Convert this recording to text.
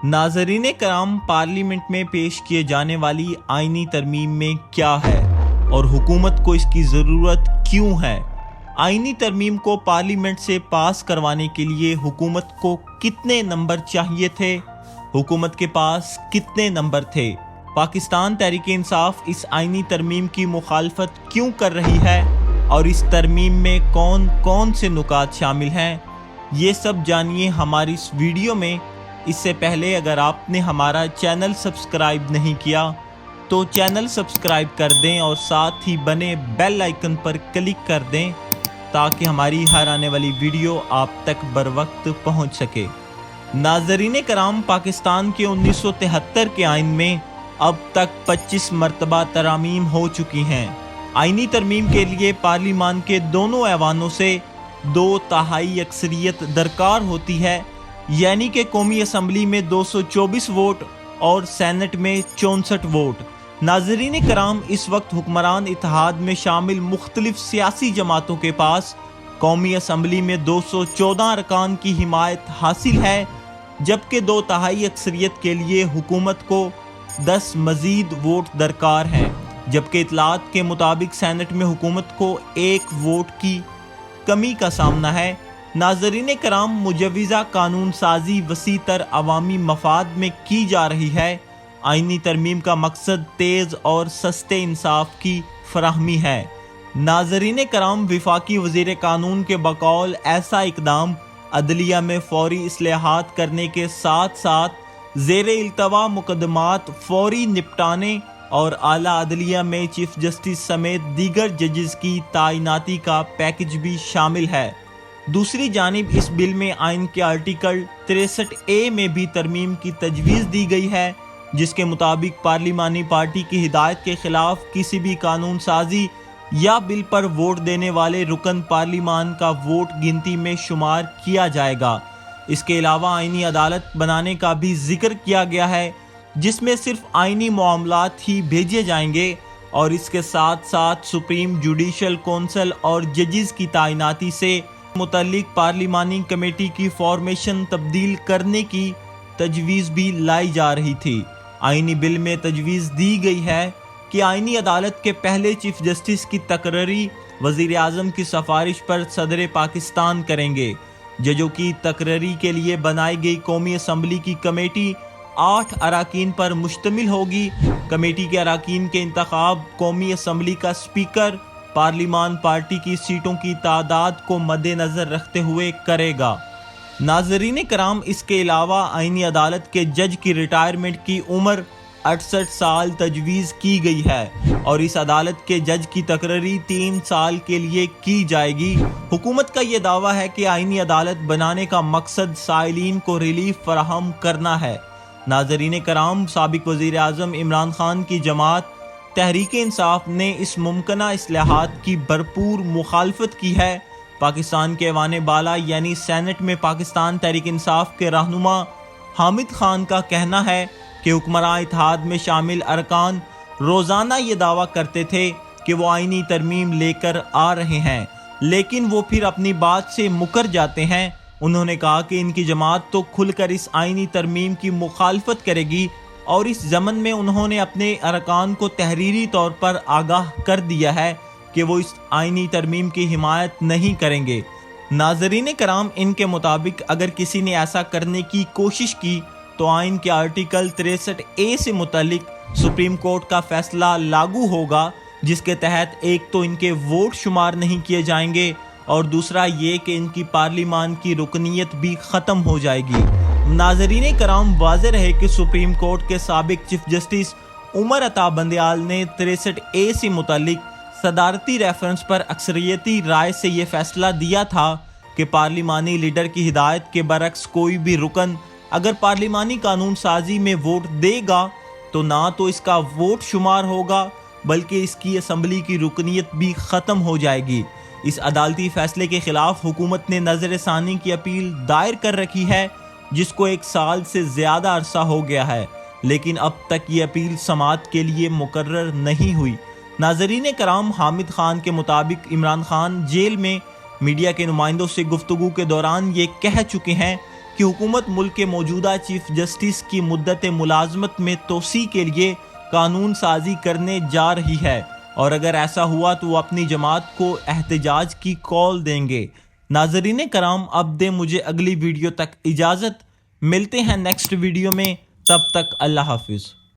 ناظرین کرام، پارلیمنٹ میں پیش کیے جانے والی آئینی ترمیم میں کیا ہے اور حکومت کو اس کی ضرورت کیوں ہے؟ آئینی ترمیم کو پارلیمنٹ سے پاس کروانے کے لیے حکومت کو کتنے نمبر چاہیے تھے؟ حکومت کے پاس کتنے نمبر تھے؟ پاکستان تحریک انصاف اس آئینی ترمیم کی مخالفت کیوں کر رہی ہے اور اس ترمیم میں کون کون سے نکات شامل ہیں؟ یہ سب جانیے ہماری اس ویڈیو میں۔ اس سے پہلے اگر آپ نے ہمارا چینل سبسکرائب نہیں کیا تو چینل سبسکرائب کر دیں اور ساتھ ہی بنے بیل آئیکن پر کلک کر دیں تاکہ ہماری ہر آنے والی ویڈیو آپ تک بروقت پہنچ سکے۔ ناظرین کرام، پاکستان کے 1973 کے آئین میں اب تک 25 مرتبہ ترامیم ہو چکی ہیں۔ آئینی ترمیم کے لیے پارلیمان کے دونوں ایوانوں سے 2/3 اکثریت درکار ہوتی ہے، یعنی کہ قومی اسمبلی میں 224 ووٹ اور سینٹ میں 64 ووٹ۔ ناظرین کرام، اس وقت حکمران اتحاد میں شامل مختلف سیاسی جماعتوں کے پاس قومی اسمبلی میں 214 ارکان کی حمایت حاصل ہے، جبکہ 2/3 اکثریت کے لیے حکومت کو 10 مزید ووٹ درکار ہیں، جبکہ اطلاعات کے مطابق سینٹ میں حکومت کو 1 ووٹ کی کمی کا سامنا ہے۔ ناظرین کرام، مجوزہ قانون سازی وسیع تر عوامی مفاد میں کی جا رہی ہے۔ آئینی ترمیم کا مقصد تیز اور سستے انصاف کی فراہمی ہے۔ ناظرین کرام، وفاقی وزیر قانون کے بقول ایسا اقدام عدلیہ میں فوری اصلاحات کرنے کے ساتھ ساتھ زیر التوا مقدمات فوری نپٹانے اور اعلیٰ عدلیہ میں چیف جسٹس سمیت دیگر ججز کی تعیناتی کا پیکج بھی شامل ہے۔ دوسری جانب اس بل میں آئین کے آرٹیکل 63A میں بھی ترمیم کی تجویز دی گئی ہے، جس کے مطابق پارلیمانی پارٹی کی ہدایت کے خلاف کسی بھی قانون سازی یا بل پر ووٹ دینے والے رکن پارلیمان کا ووٹ گنتی میں شمار کیا جائے گا۔ اس کے علاوہ آئینی عدالت بنانے کا بھی ذکر کیا گیا ہے، جس میں صرف آئینی معاملات ہی بھیجے جائیں گے اور اس کے ساتھ ساتھ سپریم جوڈیشل کونسل اور ججز کی تعیناتی سے متعلق پارلیمانی کمیٹی کی فارمیشن تبدیل کرنے کی تجویز بھی لائی جا رہی تھی۔ آئینی بل میں تجویز دی گئی ہے کہ آئینی عدالت کے پہلے چیف جسٹس کی تقرری وزیر اعظم کی سفارش پر صدر پاکستان کریں گے۔ ججوں کی تقرری کے لیے بنائی گئی قومی اسمبلی کی کمیٹی 8 اراکین پر مشتمل ہوگی۔ کمیٹی کے اراکین کے انتخاب قومی اسمبلی کا اسپیکر پارلیمان پارٹی کی سیٹوں کی تعداد کو مد نظر رکھتے ہوئے کرے گا۔ ناظرین کرام، اس کے علاوہ آئینی عدالت کے جج کی ریٹائرمنٹ کی عمر 68 سال تجویز کی گئی ہے اور اس عدالت کے جج کی تقرری 3 سال کے لیے کی جائے گی۔ حکومت کا یہ دعویٰ ہے کہ آئینی عدالت بنانے کا مقصد سائلین کو ریلیف فراہم کرنا ہے۔ ناظرین کرام، سابق وزیر اعظم عمران خان کی جماعت تحریک انصاف نے اس ممکنہ اصلاحات کی بھرپور مخالفت کی ہے۔ پاکستان کے ایوان بالا یعنی سینٹ میں پاکستان تحریک انصاف کے رہنما حامد خان کا کہنا ہے کہ حکمران اتحاد میں شامل ارکان روزانہ یہ دعویٰ کرتے تھے کہ وہ آئینی ترمیم لے کر آ رہے ہیں، لیکن وہ پھر اپنی بات سے مکر جاتے ہیں۔ انہوں نے کہا کہ ان کی جماعت تو کھل کر اس آئینی ترمیم کی مخالفت کرے گی اور اس ضمن میں انہوں نے اپنے ارکان کو تحریری طور پر آگاہ کر دیا ہے کہ وہ اس آئینی ترمیم کی حمایت نہیں کریں گے۔ ناظرین کرام، ان کے مطابق اگر کسی نے ایسا کرنے کی کوشش کی تو آئین کے آرٹیکل 63A سے متعلق سپریم کورٹ کا فیصلہ لاگو ہوگا، جس کے تحت ایک تو ان کے ووٹ شمار نہیں کیے جائیں گے اور دوسرا یہ کہ ان کی پارلیمان کی رکنیت بھی ختم ہو جائے گی۔ ناظرین کرام، واضح رہے کہ سپریم کورٹ کے سابق چیف جسٹس عمر عطا بندیال نے 63A سے متعلق صدارتی ریفرنس پر اکثریتی رائے سے یہ فیصلہ دیا تھا کہ پارلیمانی لیڈر کی ہدایت کے برعکس کوئی بھی رکن اگر پارلیمانی قانون سازی میں ووٹ دے گا تو نہ تو اس کا ووٹ شمار ہوگا بلکہ اس کی اسمبلی کی رکنیت بھی ختم ہو جائے گی۔ اس عدالتی فیصلے کے خلاف حکومت نے نظر ثانی کی اپیل دائر کر رکھی ہے، جس کو 1 سال سے زیادہ عرصہ ہو گیا ہے، لیکن اب تک یہ اپیل سماعت کے لیے مقرر نہیں ہوئی۔ ناظرین کرام، حامد خان کے مطابق عمران خان جیل میں میڈیا کے نمائندوں سے گفتگو کے دوران یہ کہہ چکے ہیں کہ حکومت ملک کے موجودہ چیف جسٹس کی مدت ملازمت میں توسیع کے لیے قانون سازی کرنے جا رہی ہے، اور اگر ایسا ہوا تو وہ اپنی جماعت کو احتجاج کی کال دیں گے۔ ناظرین کرام، اب دیں مجھے اگلی ویڈیو تک اجازت، ملتے ہیں نیکسٹ ویڈیو میں، تب تک اللہ حافظ۔